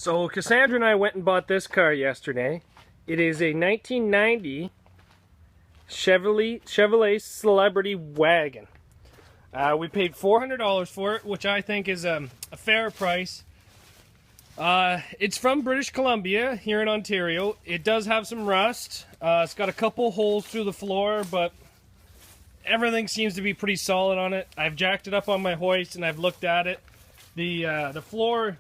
So Cassandra and I went and bought this car yesterday. It is a 1990 Chevrolet Celebrity wagon. We paid $400 for it, which I think is a fair price. It's from British Columbia, here in Ontario. It does have some rust. It's got a couple holes through the floor, but everything seems to be pretty solid on it. I've jacked it up on my hoist and I've looked at it. The floor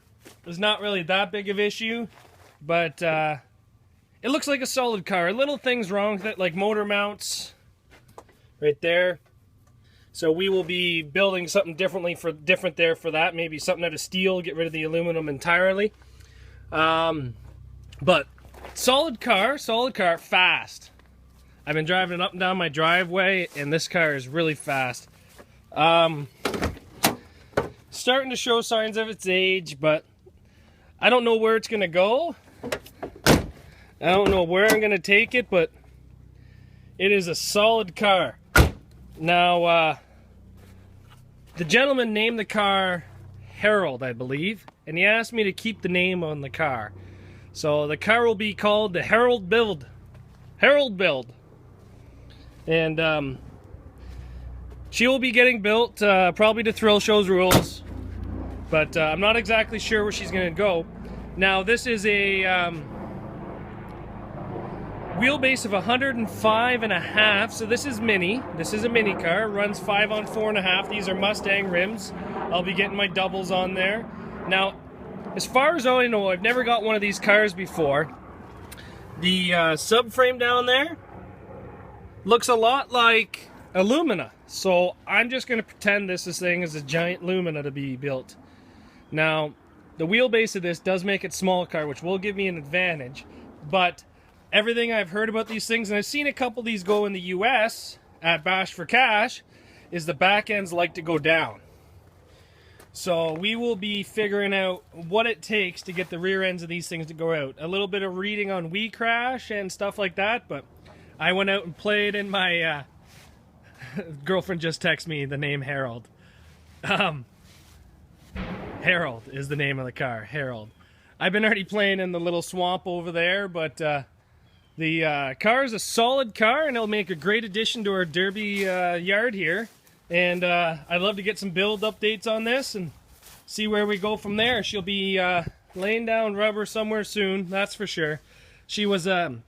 is not really that big of an issue, but it looks like a solid car. Little things wrong with it, like motor mounts right there. So we will be building something different there for that. Maybe something out of steel, get rid of the aluminum entirely. But solid car, fast. I've been driving it up and down my driveway, and this car is really fast. Starting to show signs of its age, but I don't know where it's going to go. I don't know where I'm going to take it, but it is a solid car. Now, the gentleman named the car Harold, I believe, and he asked me to keep the name on the car. So the car will be called the Harold Build. Harold Build. And she will be getting built, probably to Thrill Show's rules. But I'm not exactly sure where she's going to go. Now, this is a wheelbase of 105.5, so this is mini. This is a mini car. It runs 5 on 4.5. These are Mustang rims. I'll be getting my doubles on there. Now, as far as I know, I've never got one of these cars before. The subframe down there looks a lot like a Lumina, so I'm just going to pretend this thing is a giant Lumina to be built. Now, the wheelbase of this does make it small car, which will give me an advantage, but everything I've heard about these things, and I've seen a couple of these go in the US at Bash for Cash, is the back ends like to go down. So we will be figuring out what it takes to get the rear ends of these things to go out. A little bit of reading on WeCrash and stuff like that, but I went out and played in my girlfriend just texted me the name Harold. Harold is the name of the car, Harold. I've been already playing in the little swamp over there, but the car is a solid car, and it'll make a great addition to our derby yard here. And I'd love to get some build updates on this and see where we go from there. She'll be laying down rubber somewhere soon, that's for sure. She was a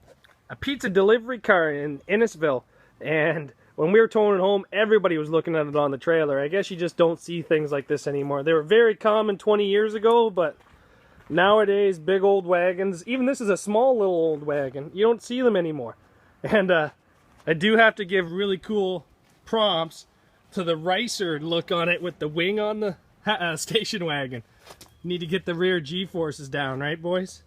pizza delivery car in Innisville, and when we were towing it home, everybody was looking at it on the trailer. I guess you just don't see things like this anymore. They were very common 20 years ago, but nowadays, big old wagons, even this is a small little old wagon, you don't see them anymore. And I do have to give really cool prompts to the ricer look on it with the wing on the station wagon. Need to get the rear G-forces down, right, boys?